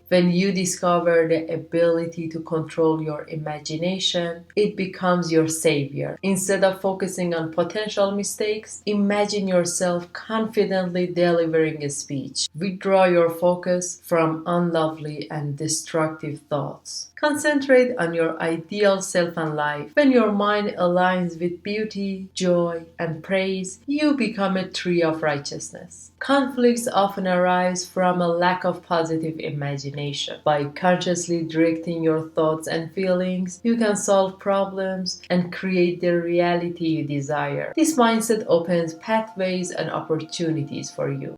When you discover the ability to control your imagination, it becomes your savior. Instead of focusing on potential mistakes, imagine yourself confidently delivering a speech. Withdraw your focus from unlovely and destructive thoughts. Concentrate on your ideal self and life. When your mind aligns with beauty, joy, and praise, you become a tree of righteousness. Conflicts often arise from a lack of positive imagination. By consciously directing your thoughts and feelings, you can solve problems and create the reality you desire. This mindset opens pathways and opportunities for you.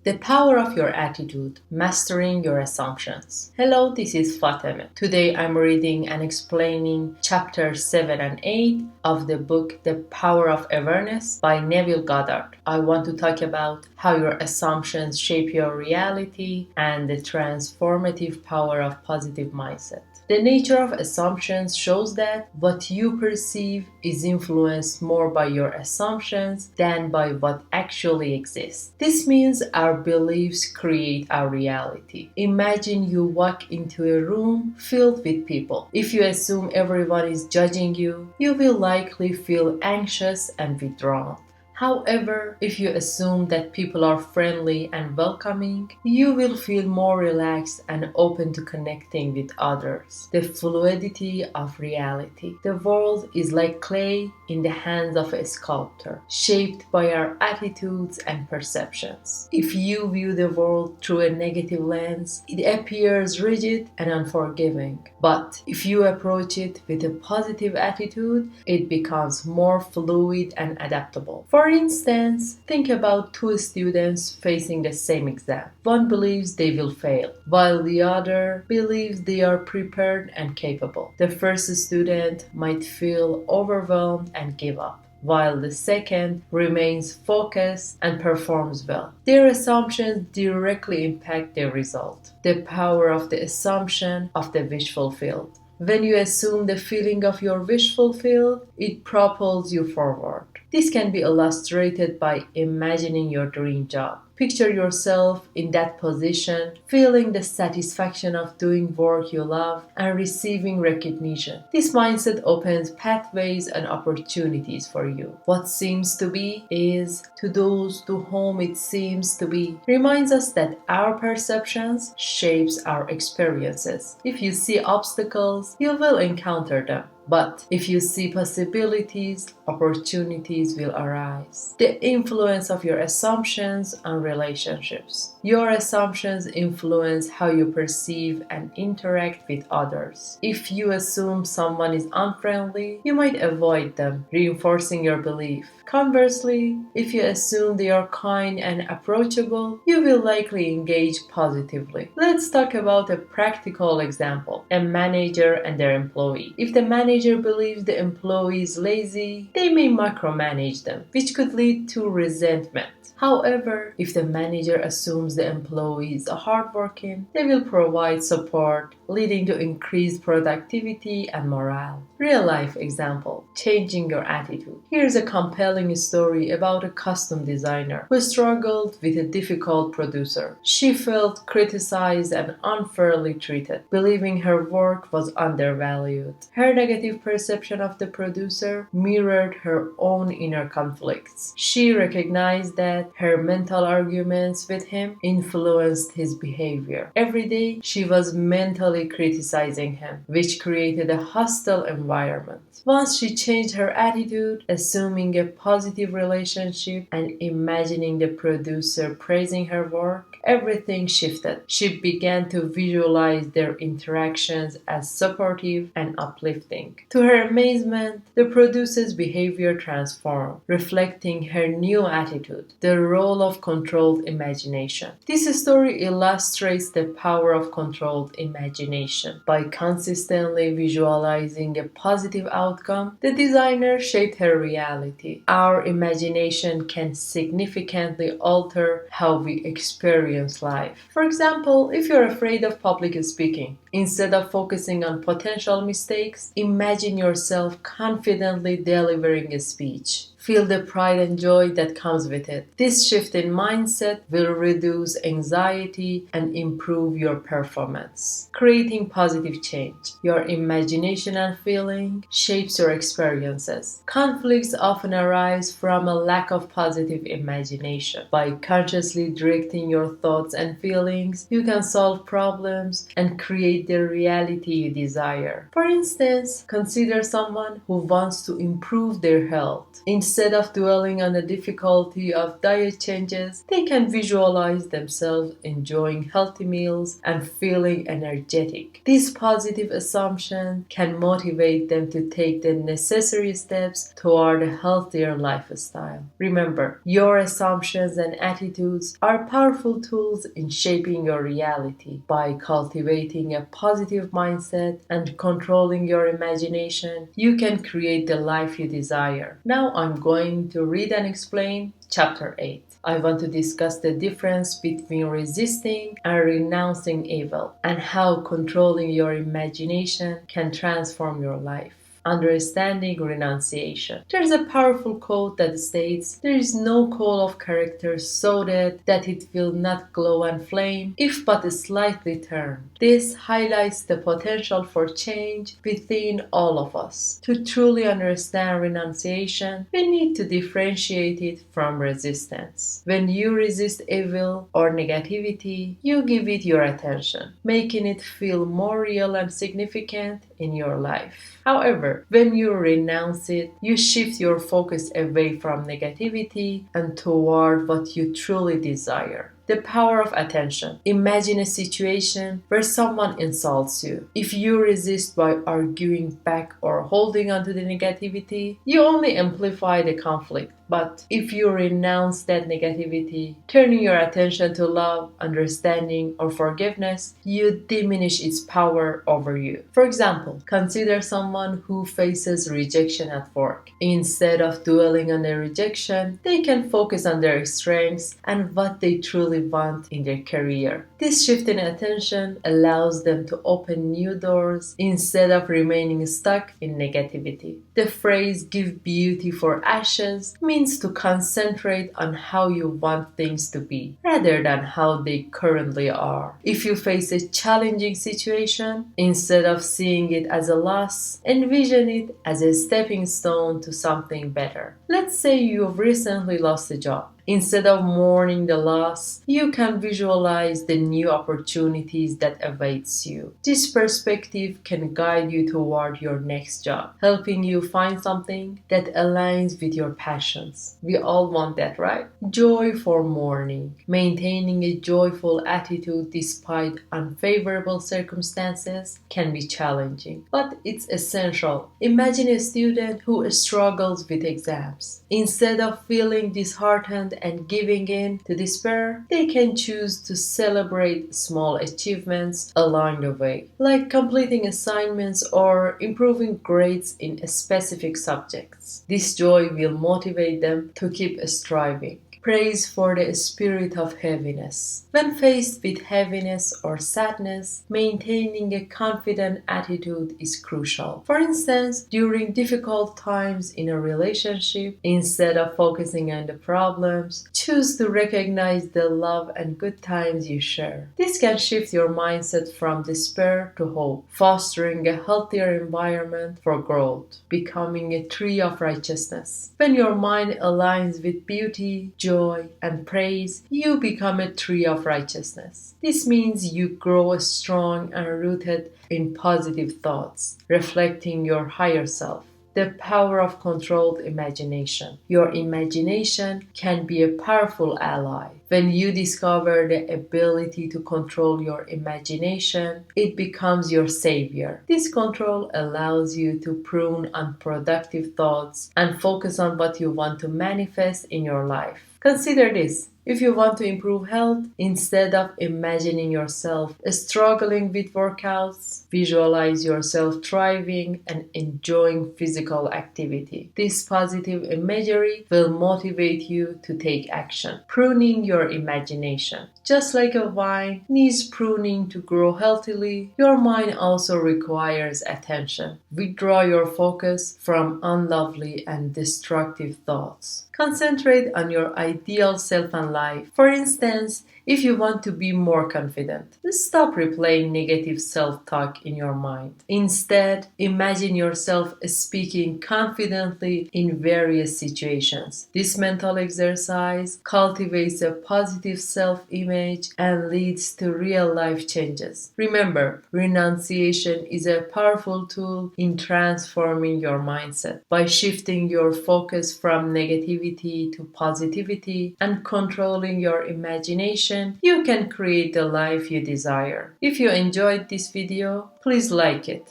The power of your attitude, mastering your assumptions. Hello, this is Fatima. Today I'm reading and explaining chapters 7 and 8 of the book The Power of Awareness by Neville Goddard. I want to talk about how your assumptions shape your reality and the transformative power of positive mindset. The nature of assumptions shows that what you perceive is influenced more by your assumptions than by what actually exists. This means our beliefs create our reality. Imagine you walk into a room filled with people. If you assume everyone is judging you, you will likely feel anxious and withdrawn. However, if you assume that people are friendly and welcoming, you will feel more relaxed and open to connecting with others. The fluidity of reality. The world is like clay in the hands of a sculptor, shaped by our attitudes and perceptions. If you view the world through a negative lens, it appears rigid and unforgiving. But if you approach it with a positive attitude, it becomes more fluid and adaptable. For instance, think about two students facing the same exam. One believes they will fail, while the other believes they are prepared and capable. The first student might feel overwhelmed and give up, while the second remains focused and performs well. Their assumptions directly impact their result. The power of the assumption of the wish fulfilled. When you assume the feeling of your wish fulfilled, it propels you forward. This can be illustrated by imagining your dream job. Picture yourself in that position, feeling the satisfaction of doing work you love and receiving recognition. This mindset opens pathways and opportunities for you. What seems to be is to those to whom it seems to be. Reminds us that our perceptions shapes our experiences. If you see obstacles, you will encounter them. But if you see possibilities, opportunities will arise. The influence of your assumptions on relationships. Your assumptions influence how you perceive and interact with others. If you assume someone is unfriendly, you might avoid them, reinforcing your belief. Conversely, if you assume they are kind and approachable, you will likely engage positively. Let's talk about a practical example: a manager and their employee. If the manager believes the employee is lazy, they may micromanage them, which could lead to resentment. However, if the manager assumes the employee is hardworking, they will provide support, leading to increased productivity and morale. Real life example: changing your attitude. Here's a compelling story about a costume designer who struggled with a difficult producer. She felt criticized and unfairly treated, believing her work was undervalued. Her negative perception of the producer mirrored her own inner conflicts. She recognized that her mental arguments with him influenced his behavior. Every day, she was mentally criticizing him, which created a hostile environment. Once she changed her attitude, assuming a positive relationship and imagining the producer praising her work, everything shifted. She began to visualize their interactions as supportive and uplifting. To her amazement, the producer's behavior transformed, reflecting her new attitude, the role of controlled imagination. This story illustrates the power of controlled imagination. By consistently visualizing a positive outcome, the designer shaped her reality. Our imagination can significantly alter how we experience life. For example, if you're afraid of public speaking, instead of focusing on potential mistakes, imagine yourself confidently delivering a speech. Feel the pride and joy that comes with it. This shift in mindset will reduce anxiety and improve your performance, creating positive change. Your imagination and feeling shapes your experiences. Conflicts often arise from a lack of positive imagination. By consciously directing your thoughts and feelings, you can solve problems and create the reality you desire. For instance, consider someone who wants to improve their health. Instead of dwelling on the difficulty of diet changes, they can visualize themselves enjoying healthy meals and feeling energetic. This positive assumption can motivate them to take the necessary steps toward a healthier lifestyle. Remember, your assumptions and attitudes are powerful tools in shaping your reality. By cultivating a positive mindset and controlling your imagination, you can create the life you desire. Now I'm going to read and explain Chapter 8. I want to discuss the difference between resisting and renouncing evil and how controlling your imagination can transform your life. Understanding renunciation. There's a powerful quote that states, "There is no coal of character so dead that it will not glow and flame, if but slightly turned." This highlights the potential for change within all of us. To truly understand renunciation, we need to differentiate it from resistance. When you resist evil or negativity, you give it your attention, making it feel more real and significant in your life. However, when you renounce it, you shift your focus away from negativity and toward what you truly desire. The power of attention. Imagine a situation where someone insults you. If you resist by arguing back or holding on to the negativity, you only amplify the conflict. But if you renounce that negativity, turning your attention to love, understanding, or forgiveness, you diminish its power over you. For example, consider someone who faces rejection at work. Instead of dwelling on their rejection, they can focus on their strengths and what they truly want in their career. This shift in attention allows them to open new doors instead of remaining stuck in negativity. The phrase "give beauty for ashes" means to concentrate on how you want things to be rather than how they currently are. If you face a challenging situation, instead of seeing it as a loss, envision it as a stepping stone to something better. Let's say you've recently lost a job. Instead of mourning the loss, you can visualize the new opportunities that awaits you. This perspective can guide you toward your next job, helping you find something that aligns with your passions. We all want that, right? Joy for mourning. Maintaining a joyful attitude despite unfavorable circumstances can be challenging, but it's essential. Imagine a student who struggles with exams. Instead of feeling disheartened and giving in to despair, they can choose to celebrate small achievements along the way, like completing assignments or improving grades in specific subjects. This joy will motivate them to keep striving. Praise for the spirit of heaviness. When faced with heaviness or sadness, maintaining a confident attitude is crucial. For instance, during difficult times in a relationship, instead of focusing on the problems, choose to recognize the love and good times you share. This can shift your mindset from despair to hope, fostering a healthier environment for growth, becoming a tree of righteousness. When your mind aligns with beauty, joy, and praise, you become a tree of righteousness. This means you grow strong and rooted in positive thoughts, reflecting your higher self. The power of controlled imagination. Your imagination can be a powerful ally. When you discover the ability to control your imagination, it becomes your savior. This control allows you to prune unproductive thoughts and focus on what you want to manifest in your life. Consider this. If you want to improve health, instead of imagining yourself struggling with workouts, visualize yourself thriving and enjoying physical activity. This positive imagery will motivate you to take action, pruning your imagination. Just like a vine needs pruning to grow healthily, your mind also requires attention. Withdraw your focus from unlovely and destructive thoughts. Concentrate on your ideal self and life. For instance, if you want to be more confident, stop replaying negative self-talk in your mind. Instead, imagine yourself speaking confidently in various situations. This mental exercise cultivates a positive self-image and leads to real-life changes. Remember, renunciation is a powerful tool in transforming your mindset. By shifting your focus from negativity to positivity and controlling your imagination, you can create the life you desire. If you enjoyed this video, please like it.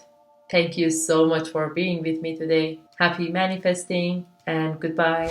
Thank you so much for being with me today. Happy manifesting and goodbye.